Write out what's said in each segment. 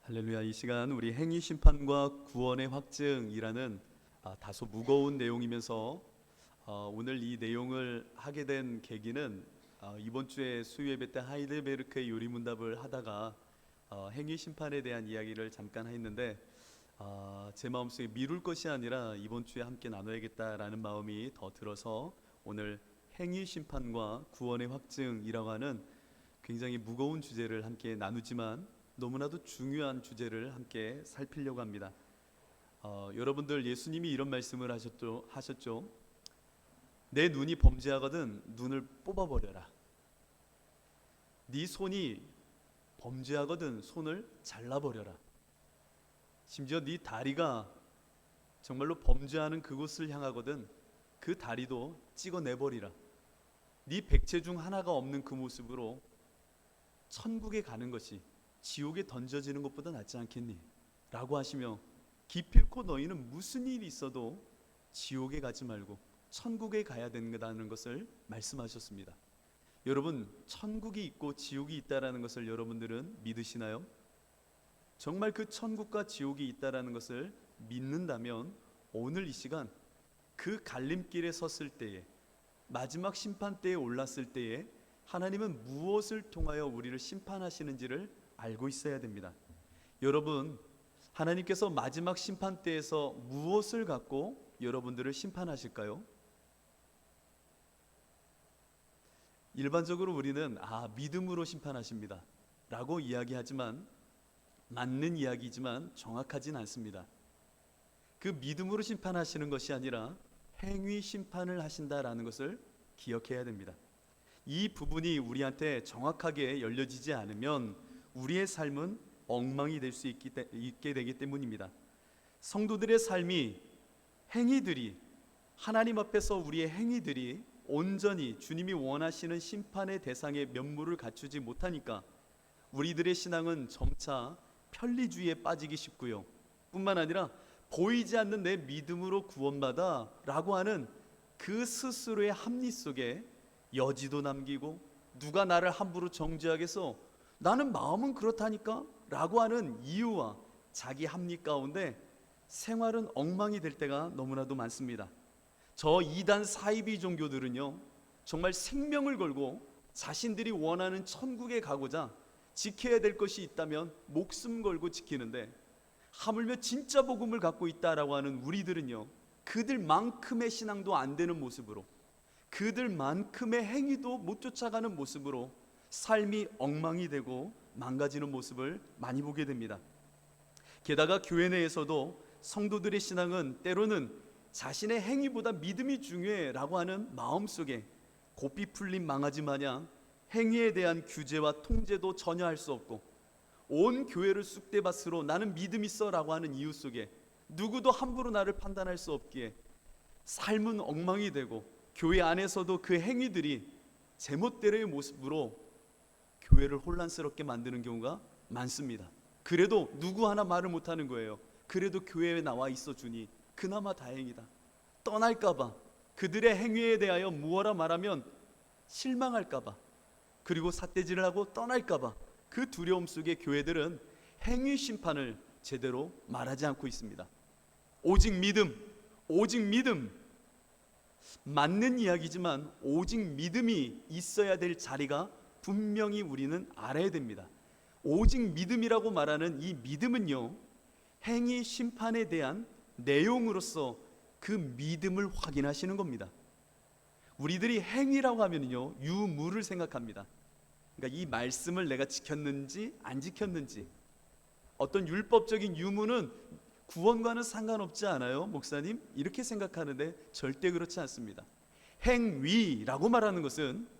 할렐루야. 이 시간 우리 행위 심판과 구원의 확증이라는 다소 무거운 내용이면서 오늘 이 내용을 하게 된 계기는 이번 주에 수요 예배 때 하이델베르크의 요리문답을 하다가 행위 심판에 대한 이야기를 잠깐 했는데 제 마음속에 미룰 것이 아니라 이번 주에 함께 나눠야겠다라는 마음이 더 들어서 오늘 행위 심판과 구원의 확증이라고 하는 굉장히 무거운 주제를 함께 나누지만 너무나도 중요한 주제를 함께 살피려고 합니다. 여러분들 예수님이 이런 말씀을 하셨죠. 내 눈이 범죄하거든 눈을 뽑아버려라. 네 손이 범죄하거든 손을 잘라버려라. 심지어 네 다리가 정말로 범죄하는 그곳을 향하거든 그 다리도 찍어내버리라. 네 백체 중 하나가 없는 그 모습으로 천국에 가는 것이 지옥에 던져지는 것보다 낫지 않겠니? 라고 하시며 기필코 너희는 무슨 일이 있어도 지옥에 가지 말고 천국에 가야 된다는 것을 말씀하셨습니다. 여러분, 천국이 있고 지옥이 있다라는 것을 여러분들은 믿으시나요? 정말 그 천국과 지옥이 있다라는 것을 믿는다면 오늘 이 시간 그 갈림길에 섰을 때에, 마지막 심판대에 올랐을 때에 하나님은 무엇을 통하여 우리를 심판하시는지를 알고 있어야 됩니다. 여러분, 하나님께서 마지막 심판대에서 무엇을 갖고 여러분들을 심판하실까요? 일반적으로 우리는 믿음으로 심판하십니다 라고 이야기하지만 맞는 이야기지만 정확하진 않습니다. 그 믿음으로 심판하시는 것이 아니라 행위 심판을 하신다라는 것을 기억해야 됩니다. 이 부분이 우리한테 정확하게 열려지지 않으면 우리의 삶은 엉망이 될 수 있게 되기 때문입니다. 성도들의 삶이, 행위들이, 하나님 앞에서 우리의 행위들이 온전히 주님이 원하시는 심판의 대상의 면모를 갖추지 못하니까 우리들의 신앙은 점차 편리주의에 빠지기 쉽고요, 뿐만 아니라 보이지 않는 내 믿음으로 구원받아 라고 하는 그 스스로의 합리 속에 여지도 남기고, 누가 나를 함부로 정죄하겠어, 나는 마음은 그렇다니까 라고 하는 이유와 자기 합리 가운데 생활은 엉망이 될 때가 너무나도 많습니다. 저 이단 사이비 종교들은요, 정말 생명을 걸고 자신들이 원하는 천국에 가고자 지켜야 될 것이 있다면 목숨 걸고 지키는데, 하물며 진짜 복음을 갖고 있다라고 하는 우리들은요, 그들만큼의 신앙도 안 되는 모습으로, 그들만큼의 행위도 못 쫓아가는 모습으로 삶이 엉망이 되고 망가지는 모습을 많이 보게 됩니다. 게다가 교회 내에서도 성도들의 신앙은 때로는 자신의 행위보다 믿음이 중요해라고 하는 마음속에 고삐 풀린 망아지 마냥 행위에 대한 규제와 통제도 전혀 할 수 없고, 온 교회를 쑥대밭으로 나는 믿음 있어라고 하는 이유 속에 누구도 함부로 나를 판단할 수 없기에 삶은 엉망이 되고, 교회 안에서도 그 행위들이 제멋대로의 모습으로 교회를 혼란스럽게 만드는 경우가 많습니다. 그래도 누구 하나 말을 못하는 거예요. 그래도 교회에 나와 있어 주니 그나마 다행이다. 떠날까봐, 그들의 행위에 대하여 무엇라 말하면 실망할까봐, 그리고 삿대질을 하고 떠날까봐, 그 두려움 속에 교회들은 행위 심판을 제대로 말하지 않고 있습니다. 오직 믿음, 오직 믿음, 맞는 이야기지만 오직 믿음이 있어야 될 자리가 분명히 우리는 알아야 됩니다. 오직 믿음이라고 말하는 이 믿음은요, 행위 심판에 대한 내용으로서 그 믿음을 확인하시는 겁니다. 우리들이 행위라고 하면요, 유무를 생각합니다. 그러니까 이 말씀을 내가 지켰는지 안 지켰는지, 어떤 율법적인 유무는 구원과는 상관없지 않아요, 목사님? 이렇게 생각하는데 절대 그렇지 않습니다. 행위라고 말하는 것은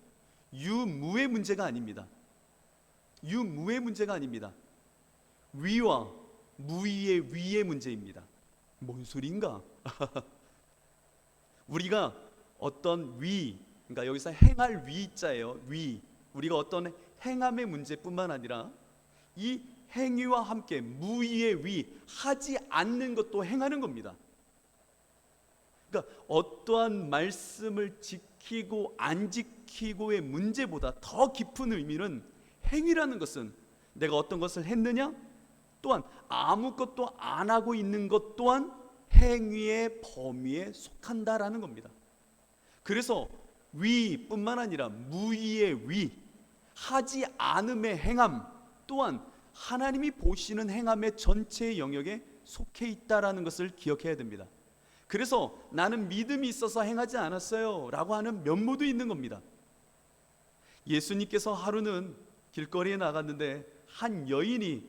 유무의 문제가 아닙니다. 유무의 문제가 아닙니다. 위와 무위의 위의 문제입니다. 뭔 소리인가? 우리가 어떤 위, 그러니까 여기서 행할 위자예요. 위, 우리가 어떤 행함의 문제뿐만 아니라 이 행위와 함께 무위의 위, 하지 않는 것도 행하는 겁니다. 그러니까 어떠한 말씀을 지키고 안 지키고의 문제보다 더 깊은 의미는, 행위라는 것은 내가 어떤 것을 했느냐, 또한 아무것도 안 하고 있는 것 또한 행위의 범위에 속한다라는 겁니다. 그래서 위뿐만 아니라 무의의 위, 하지 않음의 행함 또한 하나님이 보시는 행함의 전체 영역에 속해 있다라는 것을 기억해야 됩니다. 그래서 나는 믿음이 있어서 행하지 않았어요 라고 하는 면모도 있는 겁니다. 예수님께서 하루는 길거리에 나갔는데 한 여인이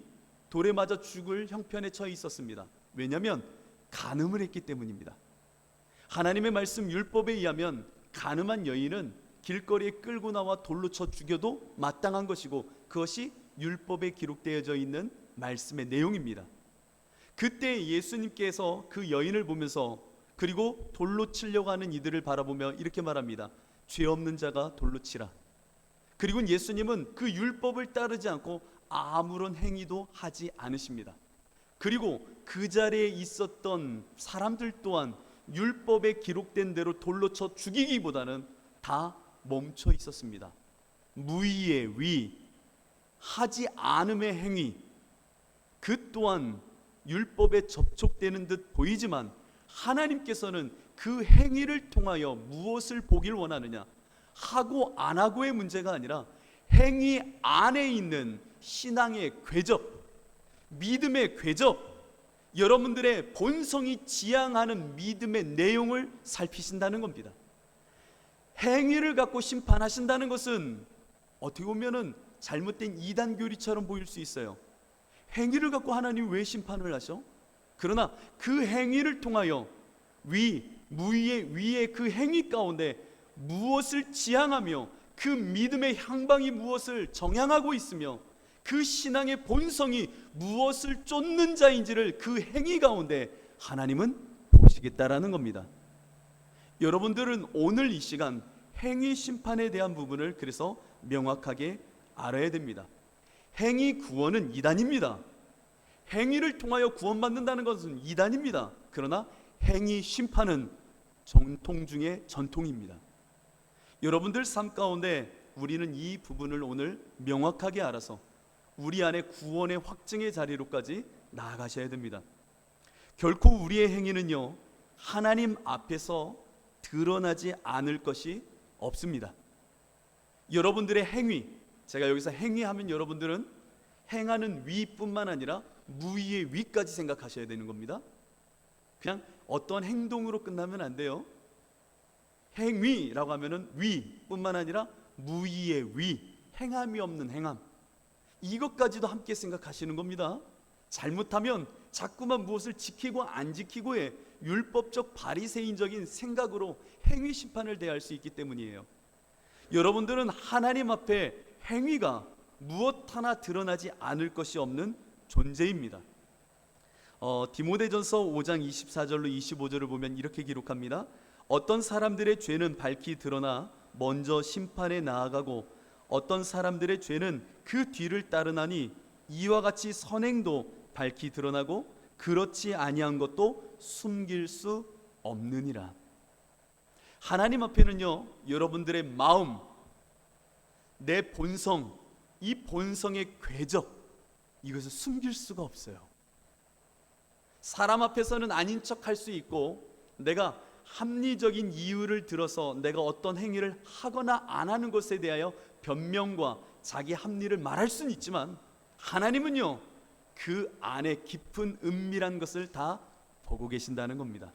돌에 맞아 죽을 형편에 처해 있었습니다. 왜냐하면 간음을 했기 때문입니다. 하나님의 말씀 율법에 의하면 간음한 여인은 길거리에 끌고 나와 돌로 쳐 죽여도 마땅한 것이고 그것이 율법에 기록되어져 있는 말씀의 내용입니다. 그때 예수님께서 그 여인을 보면서 그리고 돌로 치려고 하는 이들을 바라보며 이렇게 말합니다. 죄 없는 자가 돌로 치라. 그리고 예수님은 그 율법을 따르지 않고 아무런 행위도 하지 않으십니다. 그리고 그 자리에 있었던 사람들 또한 율법에 기록된 대로 돌로 쳐 죽이기보다는 다 멈춰 있었습니다. 무의의 위, 하지 않음의 행위, 그 또한 율법에 접촉되는 듯 보이지만 하나님께서는 그 행위를 통하여 무엇을 보길 원하느냐, 하고 안 하고의 문제가 아니라 행위 안에 있는 신앙의 궤적, 믿음의 궤적, 여러분들의 본성이 지향하는 믿음의 내용을 살피신다는 겁니다. 행위를 갖고 심판하신다는 것은 어떻게 보면은 잘못된 이단 교리처럼 보일 수 있어요. 행위를 갖고 하나님 왜 심판을 하셔? 그러나 그 행위를 통하여 무의의 위의 그 행위 가운데 무엇을 지향하며 그 믿음의 향방이 무엇을 정향하고 있으며 그 신앙의 본성이 무엇을 쫓는 자인지를 그 행위 가운데 하나님은 보시겠다라는 겁니다. 여러분들은 오늘 이 시간 행위 심판에 대한 부분을 그래서 명확하게 알아야 됩니다. 행위 구원은 이단입니다. 행위를 통하여 구원받는다는 것은 이단입니다. 그러나 행위 심판은 전통 중에 전통입니다. 여러분들 삶 가운데 우리는 이 부분을 오늘 명확하게 알아서 우리 안에 구원의 확증의 자리로까지 나아가셔야 됩니다. 결코 우리의 행위는요 하나님 앞에서 드러나지 않을 것이 없습니다. 여러분들의 행위, 제가 여기서 행위하면 여러분들은 행하는 위뿐만 아니라 무의의 위까지 생각하셔야 되는 겁니다. 그냥 어떤 행동으로 끝나면 안 돼요. 행위라고 하면은 위뿐만 아니라 무의의 위, 행함이 없는 행함, 이것까지도 함께 생각하시는 겁니다. 잘못하면 자꾸만 무엇을 지키고 안 지키고의 율법적 바리새인적인 생각으로 행위 심판을 대할 수 있기 때문이에요. 여러분들은 하나님 앞에 행위가 무엇 하나 드러나지 않을 것이 없는 존재입니다. 디모데전서 5장 24절로 25절을 보면 이렇게 기록합니다. 어떤 사람들의 죄는 밝히 드러나 먼저 심판에 나아가고 어떤 사람들의 죄는 그 뒤를 따르나니 이와 같이 선행도 밝히 드러나고 그렇지 아니한 것도 숨길 수 없느니라. 하나님 앞에는요 여러분들의 마음, 내 본성, 이 본성의 궤적, 이것을 숨길 수가 없어요. 사람 앞에서는 아닌 척 할 수 있고 내가 합리적인 이유를 들어서 내가 어떤 행위를 하거나 안 하는 것에 대하여 변명과 자기 합리를 말할 수는 있지만 하나님은요 그 안에 깊은 은밀한 것을 다 보고 계신다는 겁니다.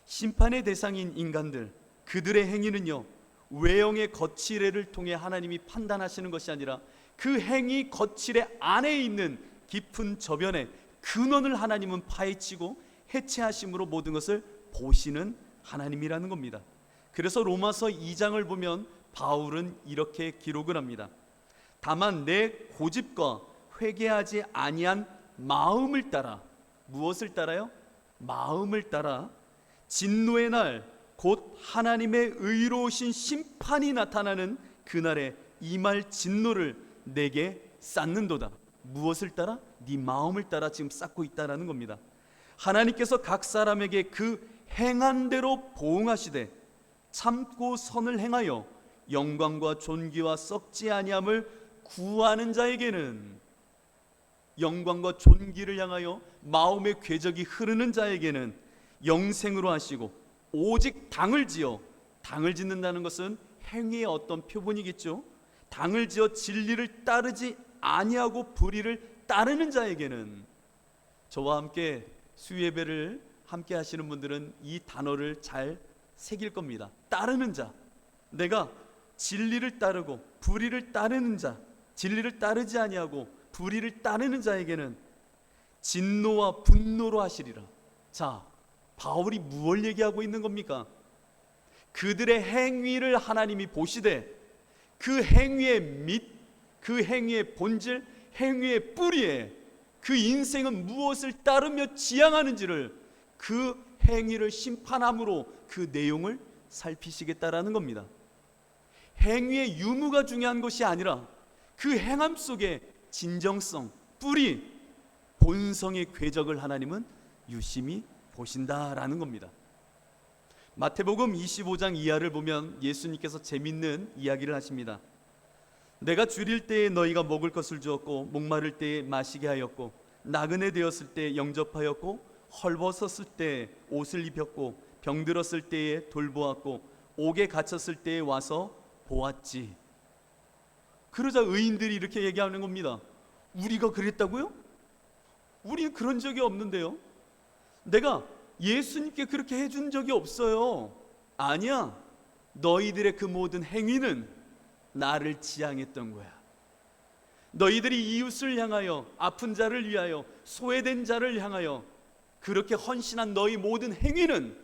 심판의 대상인 인간들, 그들의 행위는요 외형의 거칠애를 통해 하나님이 판단하시는 것이 아니라 그 행위 거칠애 안에 있는 깊은 저변의 근원을 하나님은 파헤치고 해체하심으로 모든 것을 보시는 하나님이라는 겁니다. 그래서 로마서 2장을 보면 바울은 이렇게 기록을 합니다. 다만 내 고집과 회개하지 아니한 마음을 따라, 무엇을 따라요? 마음을 따라 진노의 날 곧 하나님의 의로우신 심판이 나타나는 그날에 임할 진노를 내게 쌓는도다. 무엇을 따라? 네 마음을 따라 지금 쌓고 있다라는 겁니다. 하나님께서 각 사람에게 그 행한 대로 보응하시되 참고 선을 행하여 영광과 존귀와 썩지 아니함을 구하는 자에게는 영광과 존귀를 향하여 마음의 궤적이 흐르는 자에게는 영생으로 하시고, 오직 당을 지어, 당을 짓는다는 것은 행위의 어떤 표본이겠죠. 당을 지어 진리를 따르지 아니하고 불의를 따르는 자에게는, 저와 함께 수예배를 함께 하시는 분들은 이 단어를 잘 새길 겁니다. 따르는 자. 내가 진리를 따르고 불의를 따르는 자, 진리를 따르지 아니하고 불의를 따르는 자에게는 진노와 분노로 하시리라. 자, 바울이 무엇을 얘기하고 있는 겁니까? 그들의 행위를 하나님이 보시되 그 행위의 밑, 그 행위의 본질, 행위의 뿌리에 그 인생은 무엇을 따르며 지향하는지를, 그 행위를 심판함으로 그 내용을 살피시겠다라는 겁니다. 행위의 유무가 중요한 것이 아니라 그 행함 속에 진정성, 뿌리, 본성의 궤적을 하나님은 유심히 보신다라는 겁니다. 마태복음 25장 이하를 보면 예수님께서 재밌는 이야기를 하십니다. 내가 줄일 때에 너희가 먹을 것을 주었고, 목마를 때에 마시게 하였고, 나그네 되었을 때 영접하였고, 헐벗었을 때 옷을 입혔고, 병들었을 때에 돌보았고, 옥에 갇혔을 때에 와서 보았지. 그러자 의인들이 이렇게 얘기하는 겁니다. 우리가 그랬다고요? 우리는 그런 적이 없는데요. 내가 예수님께 그렇게 해준 적이 없어요. 아니야, 너희들의 그 모든 행위는 나를 지향했던 거야. 너희들이 이웃을 향하여, 아픈 자를 위하여, 소외된 자를 향하여 그렇게 헌신한 너희 모든 행위는,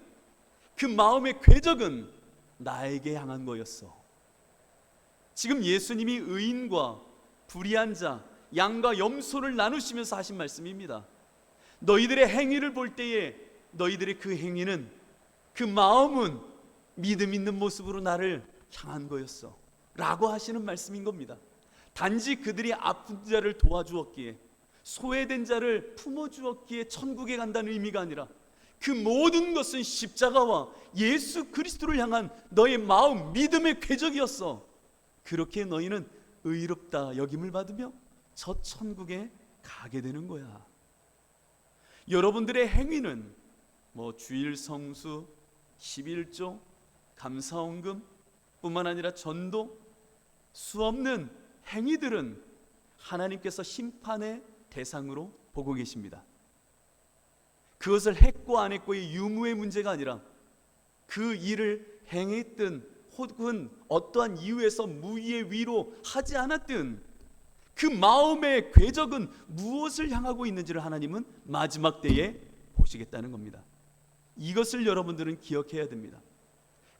그 마음의 궤적은 나에게 향한 거였어. 지금 예수님이 의인과 불의한 자, 양과 염소를 나누시면서 하신 말씀입니다. 너희들의 행위를 볼 때에 너희들의 그 행위는, 그 마음은 믿음 있는 모습으로 나를 향한 거였어 라고 하시는 말씀인 겁니다. 단지 그들이 아픈 자를 도와주었기에, 소외된 자를 품어주었기에 천국에 간다는 의미가 아니라, 그 모든 것은 십자가와 예수 그리스도를 향한 너의 마음, 믿음의 궤적이었어. 그렇게 너희는 의롭다 여김을 받으며 저 천국에 가게 되는 거야. 여러분들의 행위는 주일 성수, 11조, 감사원금 뿐만 아니라 전도, 수없는 행위들은 하나님께서 심판의 대상으로 보고 계십니다. 그것을 했고 안 했고의 유무의 문제가 아니라, 그 일을 행했든 혹은 어떠한 이유에서 무의의 위로 하지 않았든 그 마음의 궤적은 무엇을 향하고 있는지를 하나님은 마지막 때에 보시겠다는 겁니다. 이것을 여러분들은 기억해야 됩니다.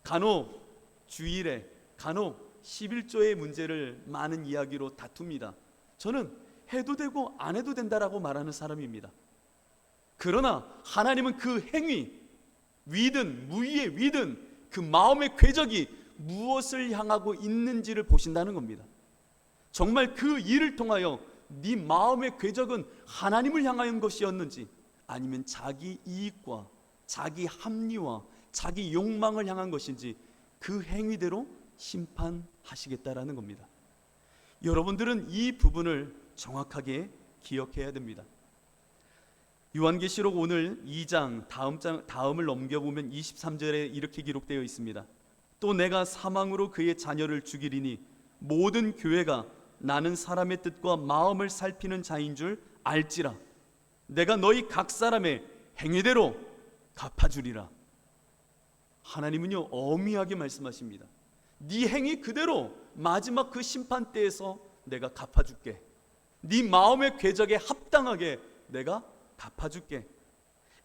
간혹 주일에, 간혹 11조의 문제를 많은 이야기로 다툽니다. 저는 해도 되고 안 해도 된다라고 말하는 사람입니다. 그러나 하나님은 그 행위, 위든 무의의 위든 그 마음의 궤적이 무엇을 향하고 있는지를 보신다는 겁니다. 정말 그 일을 통하여 네 마음의 궤적은 하나님을 향한 것이었는지, 아니면 자기 이익과 자기 합리와 자기 욕망을 향한 것인지, 그 행위대로 심판하시겠다라는 겁니다. 여러분들은 이 부분을 정확하게 기억해야 됩니다. 요한계시록 오늘 2장 다음을 넘겨보면 23절에 이렇게 기록되어 있습니다. 또 내가 사망으로 그의 자녀를 죽이리니 모든 교회가 나는 사람의 뜻과 마음을 살피는 자인 줄 알지라. 내가 너희 각 사람의 행위대로 갚아주리라. 하나님은요, 엄히하게 말씀하십니다. 네 행위 그대로 마지막 그 심판 때에서 내가 갚아줄게. 네 마음의 궤적에 합당하게 내가 갚아줄게.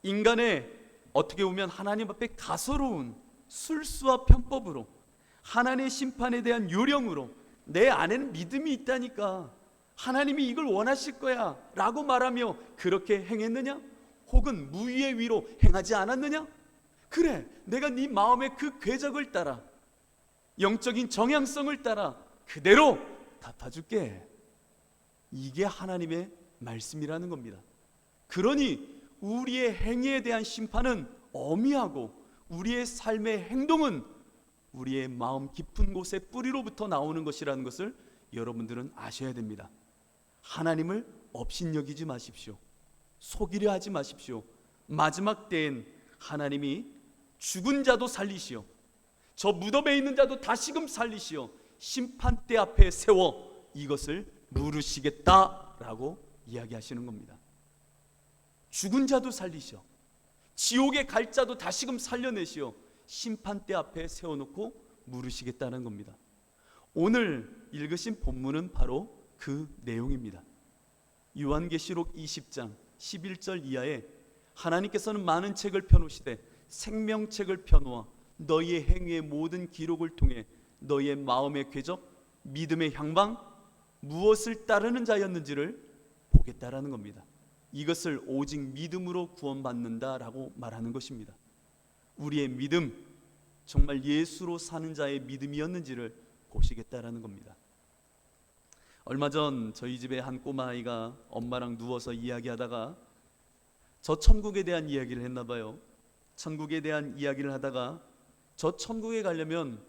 인간의 어떻게 보면 하나님 앞에 가소로운 술수와 편법으로, 하나님의 심판에 대한 요령으로 내 안에는 믿음이 있다니까, 하나님이 이걸 원하실 거야 라고 말하며 그렇게 행했느냐? 혹은 무의의 위로 행하지 않았느냐? 그래, 내가 네 마음의 그 궤적을 따라, 영적인 정향성을 따라 그대로 갚아줄게. 이게 하나님의 말씀이라는 겁니다. 그러니 우리의 행위에 대한 심판은 엄히하고, 우리의 삶의 행동은 우리의 마음 깊은 곳의 뿌리로부터 나오는 것이라는 것을 여러분들은 아셔야 됩니다. 하나님을 업신여기지 마십시오. 속이려 하지 마십시오. 마지막 때엔 하나님이 죽은 자도 살리시오, 저 무덤에 있는 자도 다시금 살리시오, 심판대 앞에 세워 이것을 물으시겠다라고 이야기하시는 겁니다. 죽은 자도 살리시오, 지옥에 갈 자도 다시금 살려내시오, 심판대 앞에 세워놓고 물으시겠다는 겁니다. 오늘 읽으신 본문은 바로 그 내용입니다. 요한계시록 20장 11절 이하에 하나님께서는 많은 책을 펴놓으시되 생명책을 펴놓아 너희의 행위의 모든 기록을 통해 너희의 마음의 궤적, 믿음의 향방, 무엇을 따르는 자였는지를 보겠다라는 겁니다. 이것을 오직 믿음으로 구원받는다라고 말하는 것입니다. 우리의 믿음, 정말 예수로 사는 자의 믿음이었는지를 보시겠다라는 겁니다. 얼마 전 저희 집에 한 꼬마아이가 엄마랑 누워서 이야기하다가 저 천국에 대한 이야기를 했나 봐요. 천국에 대한 이야기를 하다가 저 천국에 가려면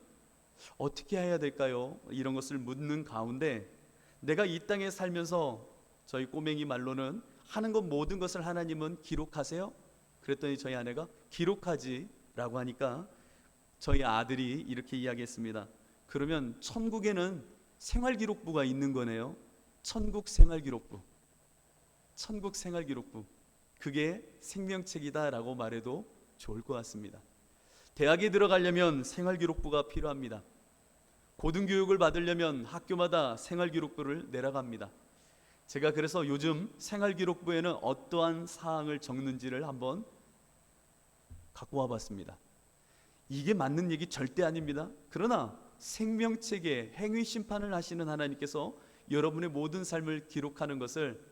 어떻게 해야 될까요? 이런 것을 묻는 가운데 내가 이 땅에 살면서 저희 꼬맹이 말로는 하는 것 모든 것을 하나님은 기록하세요? 그랬더니 저희 아내가 기록하지 라고 하니까 저희 아들이 이렇게 이야기했습니다. 그러면 천국에는 생활기록부가 있는 거네요. 천국 생활기록부. 천국 생활기록부. 그게 생명책이다 라고 말해도 좋을 것 같습니다. 대학에 들어가려면 생활기록부가 필요합니다. 고등교육을 받으려면 학교마다 생활기록부를 내려갑니다. 제가 그래서 요즘 생활기록부에는 어떠한 사항을 적는지를 한번 갖고 와봤습니다. 이게 맞는 얘기 절대 아닙니다. 그러나 생명책에 행위 심판을 하시는 하나님께서 여러분의 모든 삶을 기록하는 것을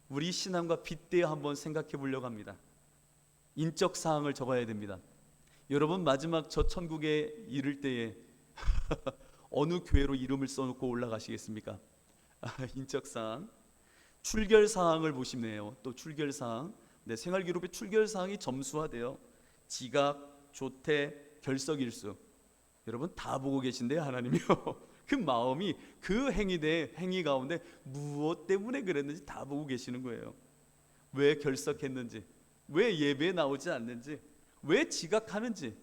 우리 신앙과 빗대어 한번 생각해 보려고 합니다. 인적 사항을 적어야 됩니다. 여러분 마지막 저 천국에 이를 때에 어느 교회로 이름을 써놓고 올라가시겠습니까? 인적 사항, 출결 사항을 보시네요. 또 출결 사항, 네, 생활기록의 출결 사항이 점수화돼요. 지각, 조퇴, 결석일수. 여러분 다 보고 계신데요, 하나님이요. 그 마음이 그 행위 가운데 무엇 때문에 그랬는지 다 보고 계시는 거예요. 왜 결석했는지, 왜 예배에 나오지 않는지, 왜 지각하는지,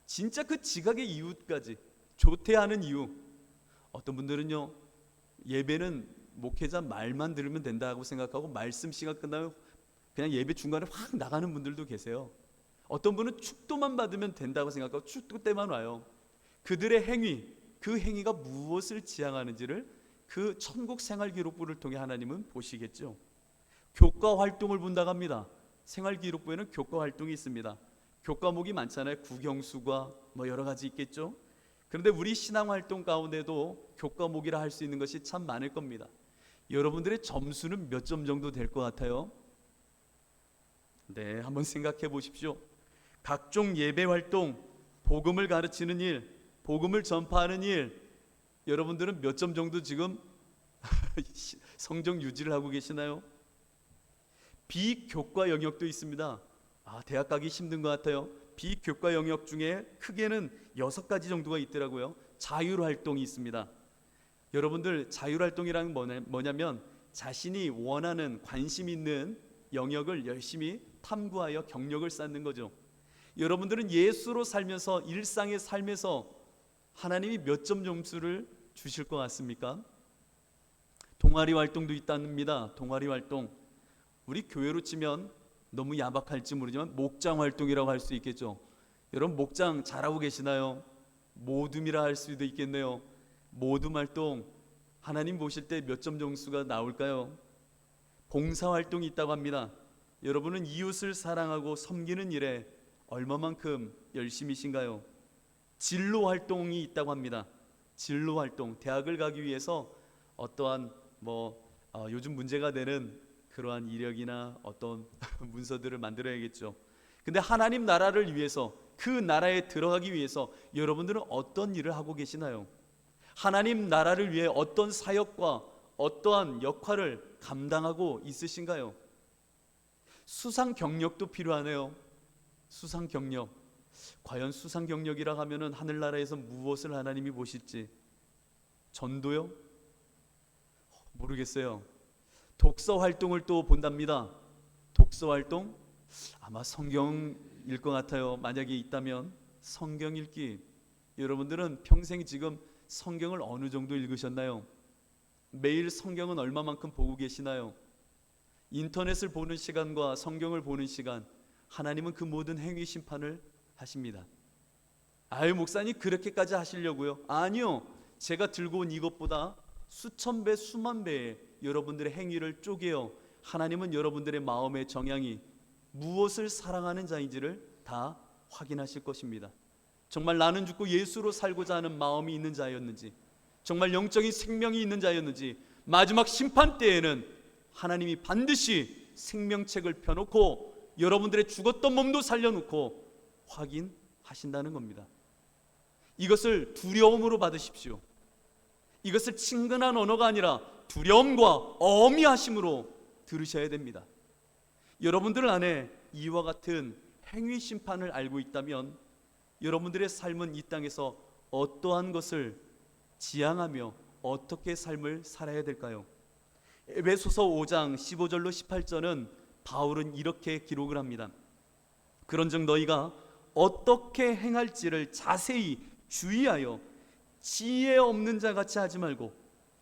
진짜 그 지각의 이유까지, 조퇴하는 이유. 어떤 분들은요, 예배는 목회자 말만 들으면 된다고 생각하고 말씀 시간 끝나면 그냥 예배 중간에 확 나가는 분들도 계세요. 어떤 분은 축도만 받으면 된다고 생각하고 축도 때만 와요. 그들의 행위, 그 행위가 무엇을 지향하는지를 그 천국 생활기록부를 통해 하나님은 보시겠죠. 교과 활동을 본다고 합니다. 생활기록부에는 교과 활동이 있습니다. 교과목이 많잖아요. 국영수과 뭐 여러 가지 있겠죠. 그런데 우리 신앙활동 가운데도 교과목이라 할 수 있는 것이 참 많을 겁니다. 여러분들의 점수는 몇 점 정도 될 것 같아요? 네, 한번 생각해 보십시오. 각종 예배 활동, 복음을 가르치는 일, 복음을 전파하는 일, 여러분들은 몇 점 정도 지금 성적 유지를 하고 계시나요? 비교과 영역도 있습니다. 대학 가기 힘든 것 같아요. 비교과 영역 중에 크게는 6가지 정도가 있더라고요. 자율활동이 있습니다. 여러분들 자율활동이란 뭐냐면 자신이 원하는 관심 있는 영역을 열심히 탐구하여 경력을 쌓는 거죠. 여러분들은 예수로 살면서 일상의 삶에서 하나님이 몇 점 점수를 주실 것 같습니까? 동아리 활동도 있답니다. 동아리 활동. 우리 교회로 치면 너무 야박할지 모르지만 목장 활동이라고 할 수 있겠죠. 여러분 목장 잘하고 계시나요? 모둠이라 할 수도 있겠네요. 모둠 활동 하나님 보실 때 몇 점 점수가 나올까요? 봉사 활동이 있다고 합니다. 여러분은 이웃을 사랑하고 섬기는 일에 얼마만큼 열심이신가요? 진로 활동이 있다고 합니다. 진로 활동, 대학을 가기 위해서 어떠한 요즘 문제가 되는 그러한 이력이나 어떤 문서들을 만들어야겠죠. 근데 하나님 나라를 위해서, 그 나라에 들어가기 위해서 여러분들은 어떤 일을 하고 계시나요? 하나님 나라를 위해 어떤 사역과 어떠한 역할을 감당하고 있으신가요? 수상 경력도 필요하네요. 수상 경력. 과연 수상 경력이라 하면은 하늘나라에서 무엇을 하나님이 보실지. 전도요? 모르겠어요. 독서 활동을 또 본답니다. 독서 활동, 아마 성경일 것 같아요. 만약에 있다면 성경 읽기. 여러분들은 평생 지금 성경을 어느 정도 읽으셨나요? 매일 성경은 얼마만큼 보고 계시나요? 인터넷을 보는 시간과 성경을 보는 시간, 하나님은 그 모든 행위 심판을 하십니다. 아유, 목사님 그렇게까지 하시려고요? 아니요. 제가 들고 온 이것보다 수천 배, 수만 배의 여러분들의 행위를 쪼개어 하나님은 여러분들의 마음의 정향이 무엇을 사랑하는 자인지를 다 확인하실 것입니다. 정말 나는 죽고 예수로 살고자 하는 마음이 있는 자였는지, 정말 영적인 생명이 있는 자였는지, 마지막 심판 때에는 하나님이 반드시 생명책을 펴놓고 여러분들의 죽었던 몸도 살려놓고 확인하신다는 겁니다. 이것을 두려움으로 받으십시오. 이것을 친근한 언어가 아니라 두려움과 어미하심으로 들으셔야 됩니다. 여러분들 안에 이와 같은 행위 심판을 알고 있다면 여러분들의 삶은 이 땅에서 어떠한 것을 지향하며 어떻게 삶을 살아야 될까요? 에베소서 5장 15절로 18절은 바울은 이렇게 기록을 합니다. 그런즉 너희가 어떻게 행할지를 자세히 주의하여 지혜 없는 자같이 하지 말고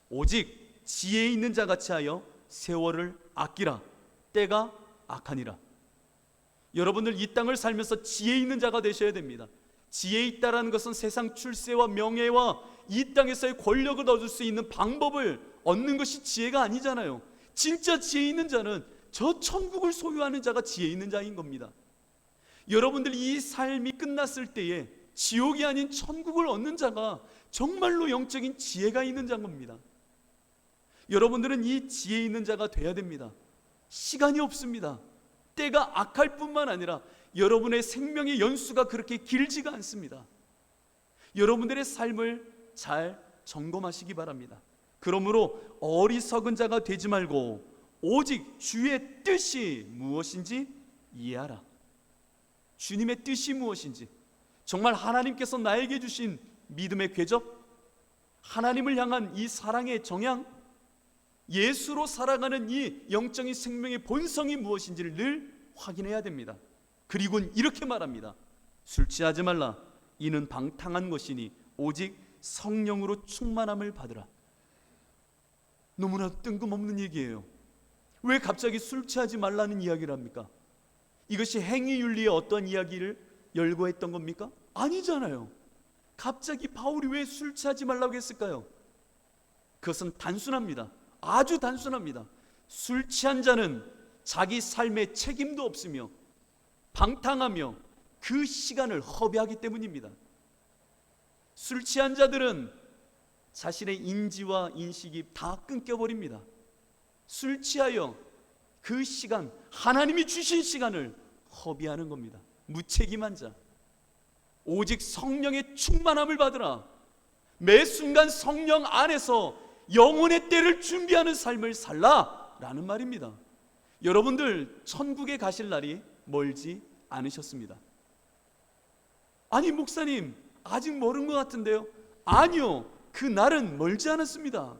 오직 지혜 있는 자같이 하여 세월을 아끼라. 때가 악하니라. 여러분들 이 땅을 살면서 지혜 있는 자가 되셔야 됩니다. 지혜 있다라는 것은 세상 출세와 명예와 이 땅에서의 권력을 얻을 수 있는 방법을 얻는 것이 지혜가 아니잖아요. 진짜 지혜 있는 자는 저 천국을 소유하는 자가 지혜 있는 자인 겁니다. 여러분들 이 삶이 끝났을 때에 지옥이 아닌 천국을 얻는 자가 정말로 영적인 지혜가 있는 자인 겁니다. 여러분들은 이 지혜 있는 자가 돼야 됩니다. 시간이 없습니다. 때가 악할 뿐만 아니라 여러분의 생명의 연수가 그렇게 길지가 않습니다. 여러분들의 삶을 잘 점검하시기 바랍니다. 그러므로 어리석은 자가 되지 말고 오직 주의 뜻이 무엇인지 이해하라. 주님의 뜻이 무엇인지, 정말 하나님께서 나에게 주신 믿음의 궤적, 하나님을 향한 이 사랑의 정향, 예수로 살아가는 이 영적인 생명의 본성이 무엇인지를 늘 확인해야 됩니다. 그리고는 이렇게 말합니다. 술 취하지 말라. 이는 방탕한 것이니 오직 성령으로 충만함을 받으라. 너무나 뜬금없는 얘기예요. 왜 갑자기 술 취하지 말라는 이야기를 합니까? 이것이 행위윤리의 어떤 이야기를 열거했던 겁니까? 아니잖아요. 갑자기 바울이 왜 술 취하지 말라고 했을까요? 그것은 단순합니다. 아주 단순합니다. 술 취한 자는 자기 삶에 책임도 없으며 방탕하며 그 시간을 허비하기 때문입니다. 술 취한 자들은 자신의 인지와 인식이 다 끊겨버립니다. 술 취하여 그 시간, 하나님이 주신 시간을 허비하는 겁니다. 무책임한 자. 오직 성령의 충만함을 받으라. 매 순간 성령 안에서 영혼의 때를 준비하는 삶을 살라 라는 말입니다. 여러분들 천국에 가실 날이 멀지 않으셨습니다. 아니 목사님 아직 멀은 것 같은데요? 아니요, 그 날은 멀지 않았습니다.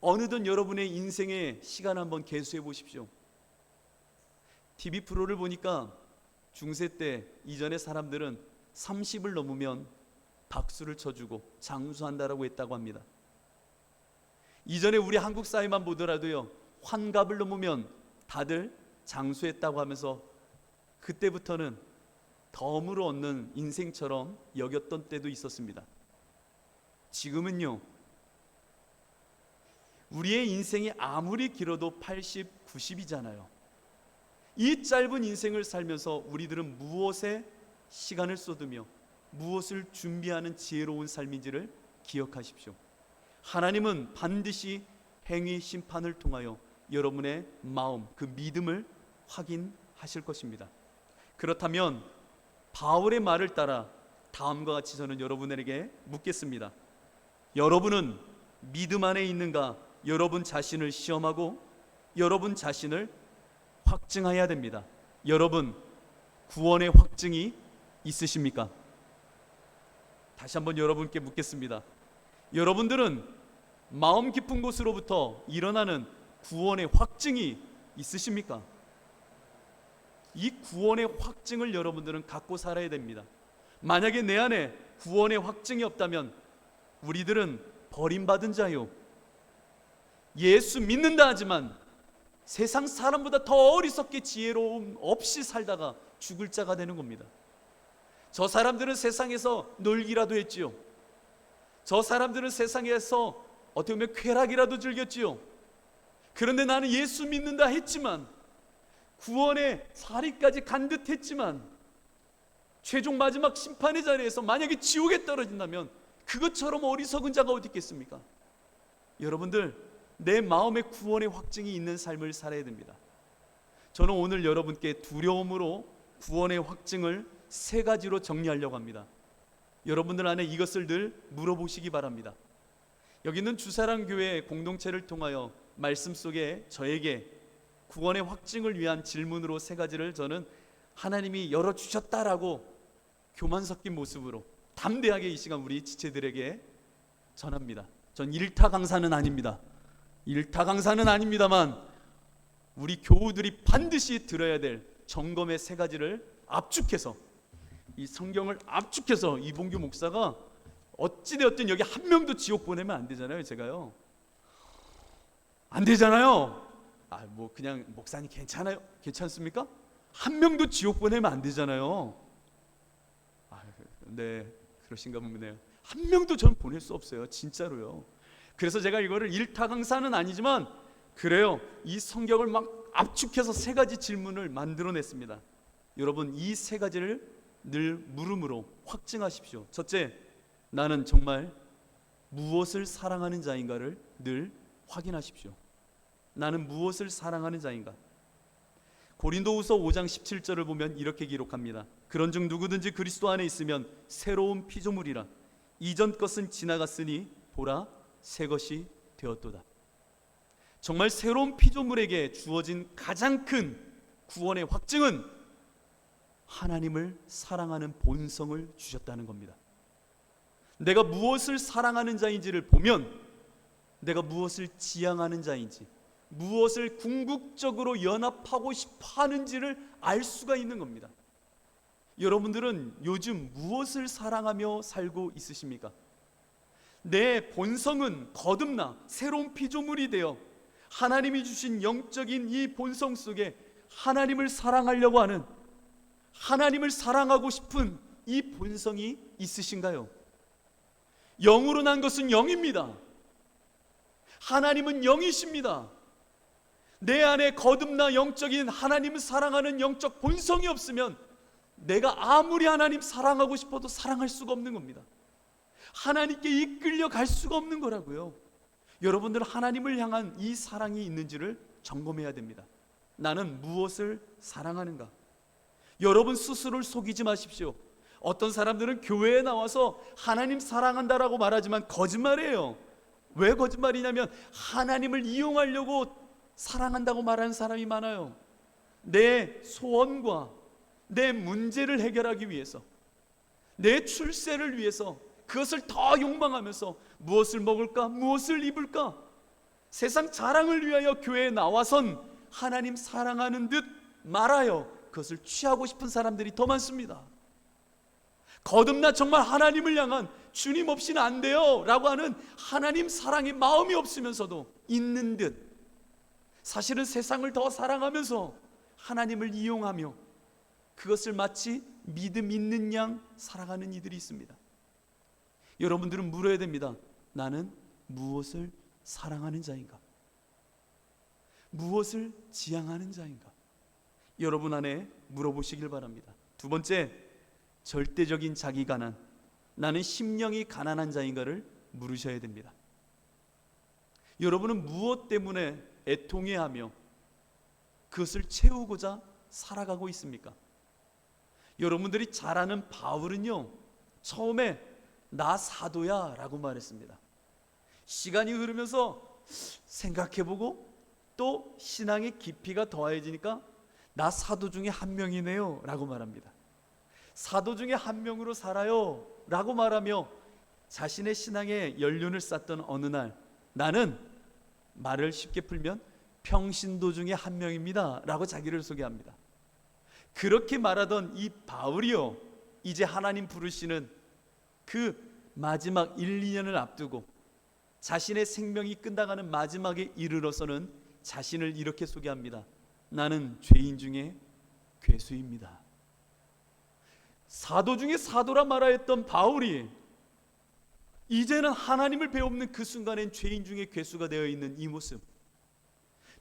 어느덧 여러분의 인생의 시간 한번 계수해 보십시오. TV 프로를 보니까 중세 때 이전의 사람들은 30을 넘으면 박수를 쳐주고 장수한다라고 했다고 합니다. 이전에 우리 한국 사회만 보더라도요, 환갑을 넘으면 다들 장수했다고 하면서 그때부터는 덤으로 얻는 인생처럼 여겼던 때도 있었습니다. 지금은요, 우리의 인생이 아무리 길어도 80, 90이잖아요. 이 짧은 인생을 살면서 우리들은 무엇에 시간을 쏟으며 무엇을 준비하는 지혜로운 삶인지를 기억하십시오. 하나님은 반드시 행위 심판을 통하여 여러분의 마음, 그 믿음을 확인하실 것입니다. 그렇다면 바울의 말을 따라 다음과 같이 저는 여러분에게 묻겠습니다. 여러분은 믿음 안에 있는가? 여러분 자신을 시험하고 여러분 자신을 확증해야 됩니다. 여러분 구원의 확증이 있으십니까? 다시 한번 여러분께 묻겠습니다. 여러분들은 마음 깊은 곳으로부터 일어나는 구원의 확증이 있으십니까? 이 구원의 확증을 여러분들은 갖고 살아야 됩니다. 만약에 내 안에 구원의 확증이 없다면 우리들은 버림받은 자요, 예수 믿는다 하지만 세상 사람보다 더 어리석게 지혜로움 없이 살다가 죽을 자가 되는 겁니다. 저 사람들은 세상에서 놀기라도 했지요. 저 사람들은 세상에서 어떻게 보면 쾌락이라도 즐겼지요. 그런데 나는 예수 믿는다 했지만, 구원의 자리까지 간 듯 했지만, 최종 마지막 심판의 자리에서 만약에 지옥에 떨어진다면 그것처럼 어리석은 자가 어디 있겠습니까? 여러분들, 내 마음에 구원의 확증이 있는 삶을 살아야 됩니다. 저는 오늘 여러분께 두려움으로 구원의 확증을 3가지로 정리하려고 합니다. 여러분들 안에 이것을 늘 물어보시기 바랍니다. 여기 있는 주사랑교회 공동체를 통하여 말씀 속에 저에게 구원의 확증을 위한 질문으로 3가지를 저는 하나님이 열어주셨다라고 교만 섞인 모습으로 담대하게 이 시간 우리 지체들에게 전합니다. 전 일타 강사는 아닙니다. 일타 강사는 아닙니다만 우리 교우들이 반드시 들어야 될 점검의 3가지를 압축해서, 이 성경을 압축해서 이봉규 목사가 어찌되었든 여기 한 명도 지옥 보내면 안 되잖아요. 제가요, 안 되잖아요. 뭐 그냥 목사님 괜찮아요? 괜찮습니까? 한 명도 지옥 보내면 안 되잖아요. 네, 그러신가 보네요. 한 명도 전 보낼 수 없어요, 진짜로요. 그래서 제가 이거를 일타 강사는 아니지만 그래요, 이 성경을 막 압축해서 3가지 질문을 만들어냈습니다. 여러분, 이 3가지를 늘 물음으로 확증하십시오. 첫째, 나는 정말 무엇을 사랑하는 자인가를 늘 확인하십시오. 나는 무엇을 사랑하는 자인가? 고린도후서 5장 17절을 보면 이렇게 기록합니다. 그런즉 누구든지 그리스도 안에 있으면 새로운 피조물이라. 이전 것은 지나갔으니 보라, 새 것이 되었도다. 정말 새로운 피조물에게 주어진 가장 큰 구원의 확증은 하나님을 사랑하는 본성을 주셨다는 겁니다. 내가 무엇을 사랑하는 자인지를 보면 내가 무엇을 지향하는 자인지, 무엇을 궁극적으로 연합하고 싶어 하는지를 알 수가 있는 겁니다. 여러분들은 요즘 무엇을 사랑하며 살고 있으십니까? 내 본성은 거듭나 새로운 피조물이 되어 하나님이 주신 영적인 이 본성 속에 하나님을 사랑하려고 하는, 하나님을 사랑하고 싶은 이 본성이 있으신가요? 영으로 난 것은 영입니다. 하나님은 영이십니다. 내 안에 거듭나 영적인 하나님을 사랑하는 영적 본성이 없으면 내가 아무리 하나님 사랑하고 싶어도 사랑할 수가 없는 겁니다. 하나님께 이끌려 갈 수가 없는 거라고요. 여러분들, 하나님을 향한 이 사랑이 있는지를 점검해야 됩니다. 나는 무엇을 사랑하는가? 여러분 스스로를 속이지 마십시오. 어떤 사람들은 교회에 나와서 하나님 사랑한다라고 말하지만 거짓말이에요. 왜 거짓말이냐면 하나님을 이용하려고 사랑한다고 말하는 사람이 많아요. 내 소원과 내 문제를 해결하기 위해서, 내 출세를 위해서 그것을 더 욕망하면서 무엇을 먹을까, 무엇을 입을까, 세상 자랑을 위하여 교회에 나와선 하나님 사랑하는 듯 말하여 그것을 취하고 싶은 사람들이 더 많습니다. 거듭나 정말 하나님을 향한 주님 없이는 안 돼요 라고 하는 하나님 사랑의 마음이 없으면서도 있는 듯, 사실은 세상을 더 사랑하면서 하나님을 이용하며 그것을 마치 믿음 있는 양 살아가는 이들이 있습니다. 여러분들은 물어야 됩니다. 나는 무엇을 사랑하는 자인가? 무엇을 지향하는 자인가? 여러분 안에 물어보시길 바랍니다. 2번째, 절대적인 자기 가난, 나는 심령이 가난한 자인가를 물으셔야 됩니다. 여러분은 무엇 때문에 애통해하며 그것을 채우고자 살아가고 있습니까? 여러분들이 잘 아는 바울은요, 처음에 나 사도야 라고 말했습니다. 시간이 흐르면서 생각해보고 또 신앙의 깊이가 더해지니까 나 사도 중에 한 명이네요 라고 말합니다. 사도 중에 한 명으로 살아요 라고 말하며 자신의 신앙에 연륜을 쌓던 어느 날, 나는 말을 쉽게 풀면 평신도 중에 한 명입니다 라고 자기를 소개합니다. 그렇게 말하던 이 바울이요, 이제 하나님 부르시는 그 마지막 1, 2년을 앞두고 자신의 생명이 끝나가는 마지막에 이르러서는 자신을 이렇게 소개합니다. 나는 죄인 중에 괴수입니다. 사도 중에 사도라 말하였던 바울이 이제는 하나님을 배우는 그 순간엔 죄인 중에 괴수가 되어 있는 이 모습,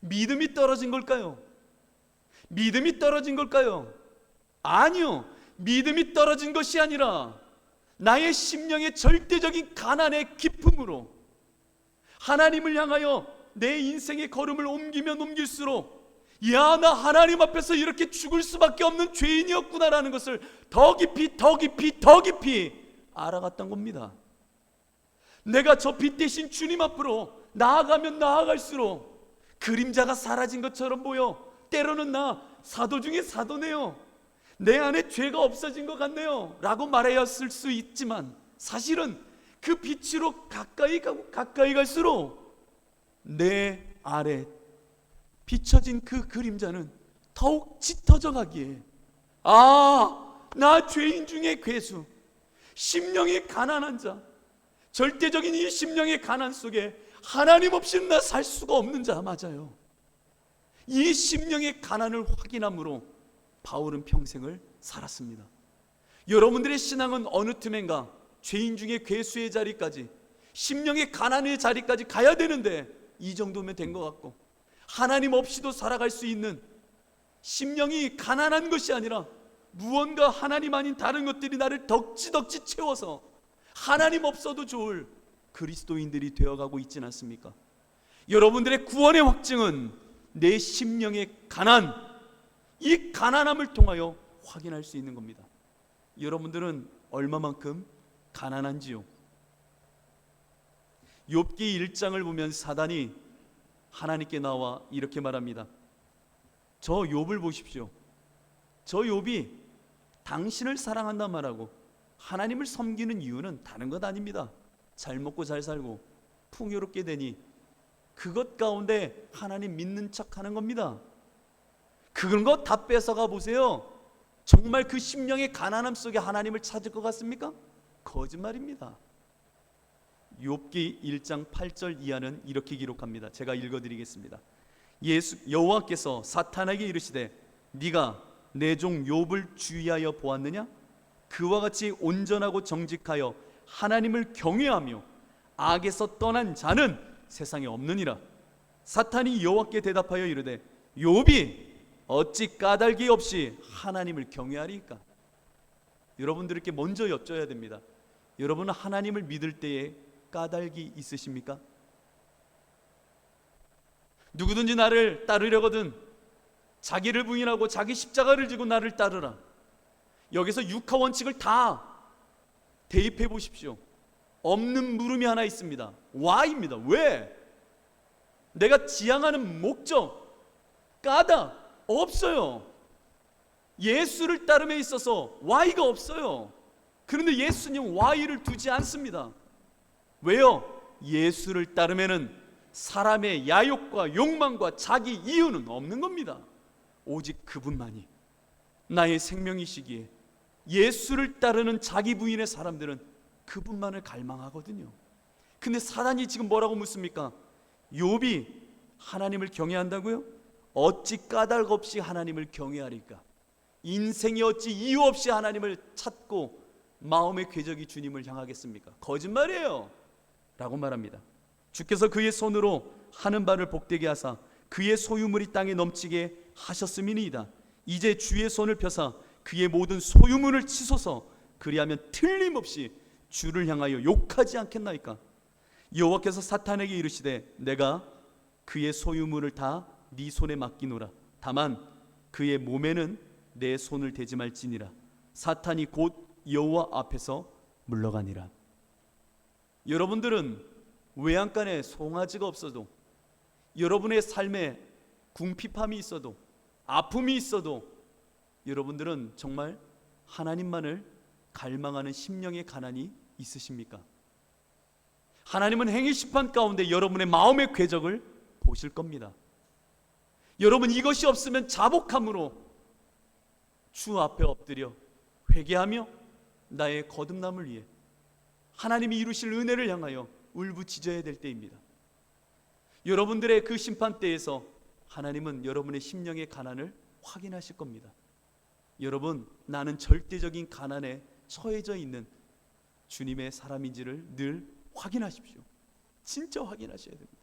믿음이 떨어진 걸까요? 믿음이 떨어진 걸까요? 아니요, 믿음이 떨어진 것이 아니라 나의 심령의 절대적인 가난의 기쁨으로 하나님을 향하여 내 인생의 걸음을 옮기면 옮길수록, 야, 나 하나님 앞에서 이렇게 죽을 수밖에 없는 죄인이었구나라는 것을 더 깊이 더 깊이 더 깊이 알아갔던 겁니다. 내가 저 빛 대신 주님 앞으로 나아가면 나아갈수록 그림자가 사라진 것처럼 보여. 때로는 나 사도 중에 사도네요, 내 안에 죄가 없어진 것 같네요 라고 말하였을 수 있지만, 사실은 그 빛으로 가까이 가고 가까이 갈수록 내 아래 비춰진 그 그림자는 더욱 짙어져 가기에, 아, 나 죄인 중에 괴수, 심령이 가난한 자, 절대적인 이 심령의 가난 속에 하나님 없이는 나 살 수가 없는 자, 맞아요. 이 심령의 가난을 확인함으로 바울은 평생을 살았습니다. 여러분들의 신앙은 어느 틈엔가 죄인 중에 괴수의 자리까지, 심령의 가난의 자리까지 가야 되는데 이 정도면 된 것 같고, 하나님 없이도 살아갈 수 있는 심령이 가난한 것이 아니라 무언가 하나님 아닌 다른 것들이 나를 덕지덕지 채워서 하나님 없어도 좋을 그리스도인들이 되어가고 있지는 않습니까? 여러분들의 구원의 확증은 내 심령의 가난, 이 가난함을 통하여 확인할 수 있는 겁니다. 여러분들은 얼마만큼 가난한지요? 욥기 1장을 보면 사단이 하나님께 나와 이렇게 말합니다. 저 욥을 보십시오. 저 욥이 당신을 사랑한다 말하고 하나님을 섬기는 이유는 다른 것 아닙니다. 잘 먹고 잘 살고 풍요롭게 되니 그것 가운데 하나님 믿는 척 하는 겁니다. 그런 거 다 뺏어가 보세요. 정말 그 심령의 가난함 속에 하나님을 찾을 것 같습니까? 거짓말입니다. 욥기 1장 8절 이하는 이렇게 기록합니다. 제가 읽어드리겠습니다. 여호와께서 사탄에게 이르시되 네가 내 종 욥을 주의하여 보았느냐? 그와 같이 온전하고 정직하여 하나님을 경외하며 악에서 떠난 자는 세상에 없느니라. 사탄이 여호와께 대답하여 이르되 욥이 어찌 까닭이 없이 하나님을 경외하리까? 여러분들께 먼저 여쭤야 됩니다. 여러분은 하나님을 믿을 때에 까닭이 있으십니까? 누구든지 나를 따르려거든 자기를 부인하고 자기 십자가를 지고 나를 따르라. 여기서 육하 원칙을 다 대입해 보십시오. 없는 물음이 하나 있습니다. Why입니다. 왜? 내가 지향하는 목적, 까닭 없어요. 예수를 따름에 있어서 Why가 없어요. 그런데 예수님 Why를 두지 않습니다. 왜요? 예수를 따르면은 사람의 야욕과 욕망과 자기 이유는 없는 겁니다. 오직 그분만이 나의 생명이시기에 예수를 따르는 자기 부인의 사람들은 그분만을 갈망하거든요. 근데 사단이 지금 뭐라고 묻습니까? 욥이 하나님을 경외한다고요? 어찌 까닭 없이 하나님을 경외하리까? 인생이 어찌 이유 없이 하나님을 찾고 마음의 궤적이 주님을 향하겠습니까? 거짓말이에요 라고 말합니다. 주께서 그의 손으로 하는 바를 복되게 하사 그의 소유물이 땅에 넘치게 하셨음이니이다. 이제 주의 손을 펴사 그의 모든 소유물을 치소서. 그리하면 틀림없이 주를 향하여 욕하지 않겠나이까? 여호와께서 사탄에게 이르시되 내가 그의 소유물을 다 네 손에 맡기노라. 다만 그의 몸에는 내 손을 대지 말지니라. 사탄이 곧 여호와 앞에서 물러가니라. 여러분들은 외양간에 송아지가 없어도, 여러분의 삶에 궁핍함이 있어도, 아픔이 있어도 여러분들은 정말 하나님만을 갈망하는 심령의 가난이 있으십니까? 하나님은 행위 심판 가운데 여러분의 마음의 궤적을 보실 겁니다. 여러분, 이것이 없으면 자복함으로 주 앞에 엎드려 회개하며 나의 거듭남을 위해 하나님이 이루실 은혜를 향하여 울부짖어야 될 때입니다. 여러분들의 그 심판대에서 하나님은 여러분의 심령의 가난을 확인하실 겁니다. 여러분, 나는 절대적인 가난에 처해져 있는 주님의 사람인지를 늘 확인하십시오. 진짜 확인하셔야 됩니다.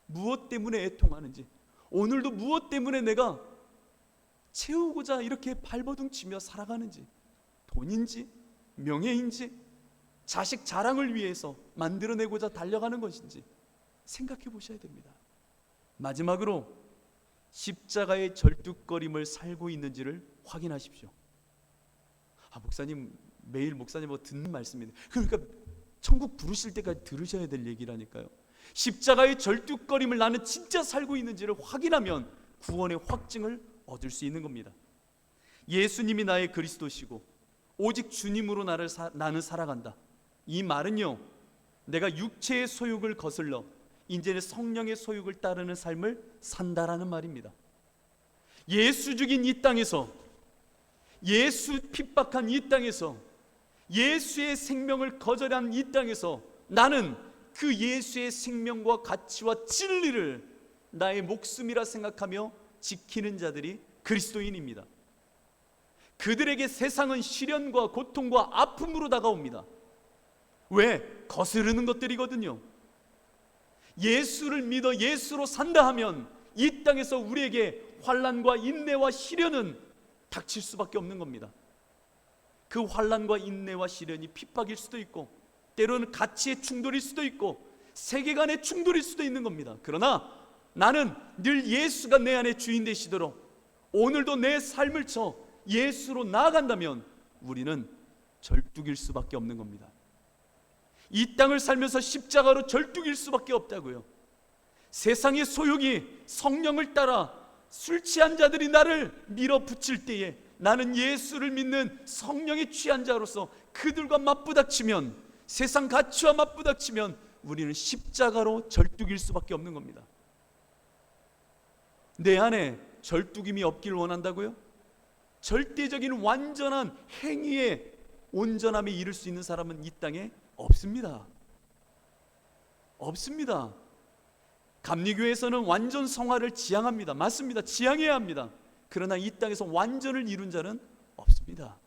무엇 때문에 애통하는지, 오늘도 무엇 때문에 내가 채우고자 이렇게 발버둥치며 살아가는지, 돈인지 명예인지 자식 자랑을 위해서 만들어내고자 달려가는 것인지 생각해 보셔야 됩니다. 마지막으로 십자가의 절뚝거림을 살고 있는지를 확인하십시오. 목사님, 매일 목사님 듣는 말씀인데, 그러니까 천국 부르실 때까지 들으셔야 될 얘기라니까요. 십자가의 절뚝거림을 나는 진짜 살고 있는지를 확인하면 구원의 확증을 얻을 수 있는 겁니다. 예수님이 나의 그리스도시고 오직 주님으로 나는 살아간다. 이 말은요, 내가 육체의 소욕을 거슬러 이제는 성령의 소욕을 따르는 삶을 산다라는 말입니다. 예수 죽인 이 땅에서, 예수 핍박한 이 땅에서, 예수의 생명을 거절한 이 땅에서 나는 그 예수의 생명과 가치와 진리를 나의 목숨이라 생각하며 지키는 자들이 그리스도인입니다. 그들에게 세상은 시련과 고통과 아픔으로 다가옵니다. 왜? 거스르는 것들이거든요. 예수를 믿어 예수로 산다 하면 이 땅에서 우리에게 환난과 인내와 시련은 닥칠 수밖에 없는 겁니다. 그 환난과 인내와 시련이 핍박일 수도 있고, 때로는 가치의 충돌일 수도 있고, 세계관의 충돌일 수도 있는 겁니다. 그러나 나는 늘 예수가 내 안에 주인 되시도록 오늘도 내 삶을 쳐 예수로 나아간다면 우리는 절뚝일 수밖에 없는 겁니다. 이 땅을 살면서 십자가로 절뚝일 수밖에 없다고요. 세상의 소욕이 성령을 따라 술 취한 자들이 나를 밀어붙일 때에 나는 예수를 믿는 성령에 취한 자로서 그들과 맞부닥치면, 세상 가치와 맞부닥치면 우리는 십자가로 절뚝일 수밖에 없는 겁니다. 내 안에 절뚝임이 없기를 원한다고요? 절대적인 완전한 행위의 온전함에 이를 수 있는 사람은 이 땅에 없습니다. 없습니다. 감리교에서는 완전 성화를 지향합니다. 맞습니다. 지향해야 합니다. 그러나 이 땅에서 완전을 이룬 자는 없습니다.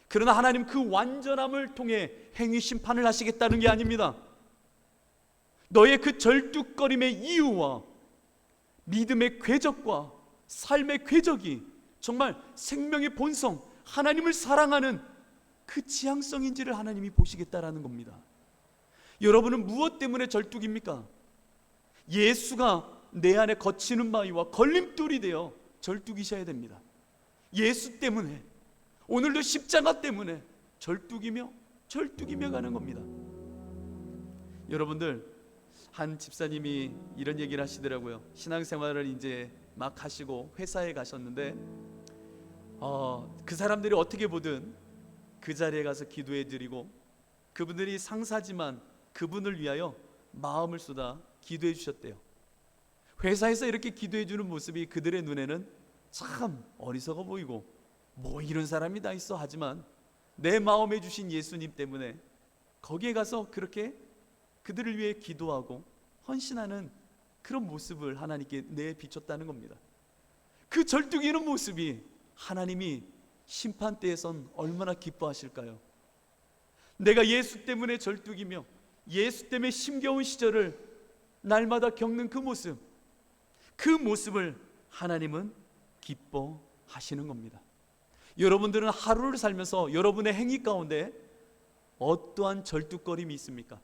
그러나 하나님 그 완전함을 통해 행위 심판을 하시겠다는 게 아닙니다. 너의 그 절뚝거림의 이유와 믿음의 궤적과 삶의 궤적이 정말 생명의 본성, 하나님을 사랑하는 그 지향성인지를 하나님이 보시겠다라는 겁니다. 여러분은 무엇 때문에 절뚝입니까? 예수가 내 안에 거치는 바위와 걸림돌이 되어 절뚝이셔야 됩니다. 예수 때문에, 오늘도 십자가 때문에 절뚝이며 가는 겁니다. 여러분들, 한 집사님이 이런 얘기를 하시더라고요. 신앙생활을 이제 막 하시고 회사에 가셨는데 그 사람들이 어떻게 보든 그 자리에 가서 기도해 드리고, 그분들이 상사지만 그분을 위하여 마음을 쏟아 기도해 주셨대요. 회사에서 이렇게 기도해 주는 모습이 그들의 눈에는 참 어리석어 보이고, 뭐 이런 사람이 다 있어 하지만 내 마음에 주신 예수님 때문에 거기에 가서 그렇게 그들을 위해 기도하고 헌신하는 그런 모습을 하나님께 내비쳤다는 겁니다. 그 절뚝이는 모습이 하나님이 심판대에선 얼마나 기뻐하실까요? 내가 예수 때문에 절뚝이며 예수 때문에 힘겨운 시절을 날마다 겪는 그 모습을 하나님은 기뻐하시는 겁니다. 여러분들은 하루를 살면서 여러분의 행위 가운데 어떠한 절뚝거림이 있습니까?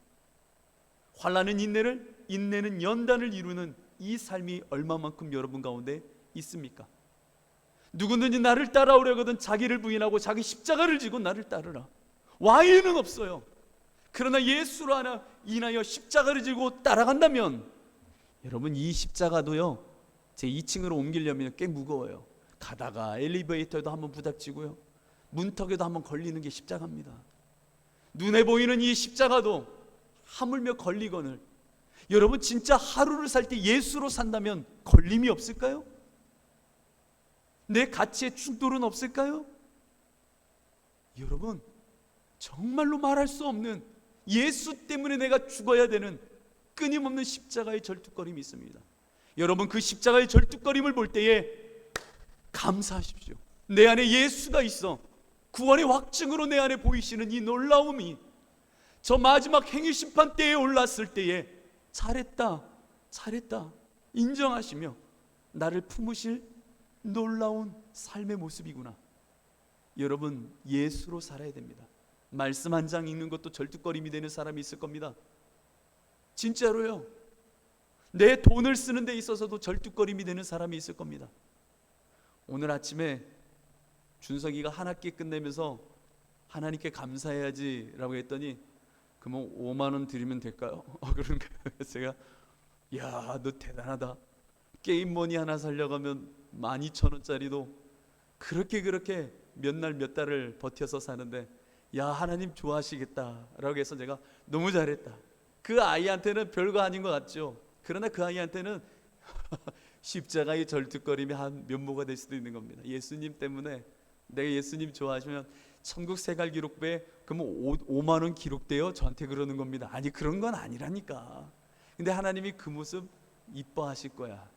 환난은 인내를, 인내는 연단을 이루는 이 삶이 얼마만큼 여러분 가운데 있습니까? 누구든지 나를 따라오려거든 자기를 부인하고 자기 십자가를 지고 나를 따르라. 와인은 없어요. 그러나 예수로 인하여 십자가를 지고 따라간다면, 여러분, 이 십자가도요, 제 2층으로 옮기려면 꽤 무거워요. 가다가 엘리베이터에도 한번 부닥치고요, 문턱에도 한번 걸리는 게 십자가입니다. 눈에 보이는 이 십자가도 하물며 걸리거늘, 여러분 진짜 하루를 살 때 예수로 산다면 걸림이 없을까요? 내 가치에 충돌은 없을까요? 여러분, 정말로 말할 수 없는, 예수 때문에 내가 죽어야 되는 끊임없는 십자가의 절뚝거림이 있습니다. 여러분, 그 십자가의 절뚝거림을 볼 때에 감사하십시오. 내 안에 예수가 있어 구원의 확증으로 내 안에 보이시는 이 놀라움이 저 마지막 행위심판 때에 올랐을 때에 잘했다 인정하시며 나를 품으실 놀라운 삶의 모습이구나. 여러분, 예수로 살아야 됩니다. 말씀 한 장 읽는 것도 절뚝거림이 되는 사람이 있을 겁니다. 진짜로요. 내 돈을 쓰는 데 있어서도 절뚝거림이 되는 사람이 있을 겁니다. 오늘 아침에 준석이가 한 학기 끝내면서 하나님께 감사해야지 라고 했더니 그러면 5만 원 드리면 될까요? 그러는 거예요. 제가 야, 너 대단하다. 게임머니 하나 살려고 하면 12,000원짜리도 그렇게 몇 날 몇 달을 버텨서 사는데, 야, 하나님 좋아하시겠다 라고 해서 제가 너무 잘했다. 그 아이한테는 별거 아닌 것 같죠. 그러나 그 아이한테는 십자가의 절뚝거림이 한 면모가 될 수도 있는 겁니다. 예수님 때문에, 내가 예수님 좋아하시면 천국 생활 기록부에 그러면 5만 원 기록돼요? 저한테 그러는 겁니다. 아니, 그런 건 아니라니까. 근데 하나님이 그 모습 이뻐하실 거야.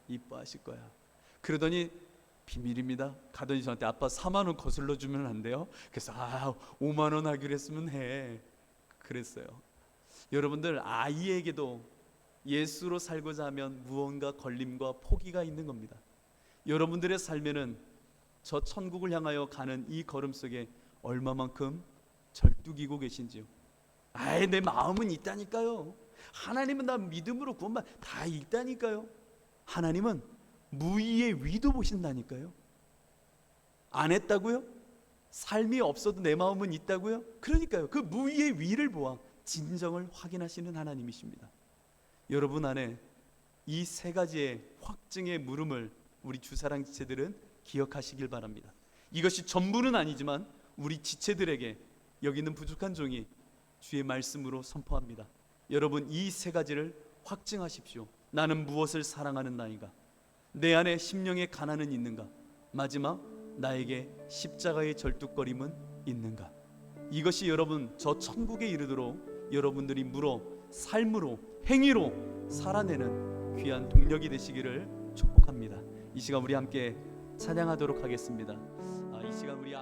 그러더니 비밀입니다. 가더니 저한테 아빠 4만 원 거슬러 주면 안 돼요? 그래서 5만 원 하기로 했으면 해. 그랬어요. 여러분들, 아이에게도 예수로 살고자 하면 무언가 걸림과 포기가 있는 겁니다. 여러분들의 삶에는 저 천국을 향하여 가는 이 걸음 속에 얼마만큼 절뚝이고 계신지요? 내 마음은 있다니까요. 하나님은 나 믿음으로 구원만 다 있다니까요. 하나님은 무의의 위도 보신다니까요. 안 했다고요? 삶이 없어도 내 마음은 있다고요? 그러니까요. 그 무의의 위를 보아 진정을 확인하시는 하나님이십니다. 여러분 안에 이 세 가지의 확증의 물음을 우리 주사랑 지체들은 기억하시길 바랍니다. 이것이 전부는 아니지만 우리 지체들에게 여기 있는 부족한 종이 주의 말씀으로 선포합니다. 여러분, 이 세 가지를 확증하십시오. 나는 무엇을 사랑하는 나이가? 내 안에 심령의 가난은 있는가? 마지막, 나에게 십자가의 절뚝거림은 있는가? 이것이 여러분 저 천국에 이르도록 여러분들이 물어 삶으로, 행위로 살아내는 귀한 동력이 되시기를 축복합니다. 이 시간 우리 함께 찬양하도록 하겠습니다. 이 시간 우리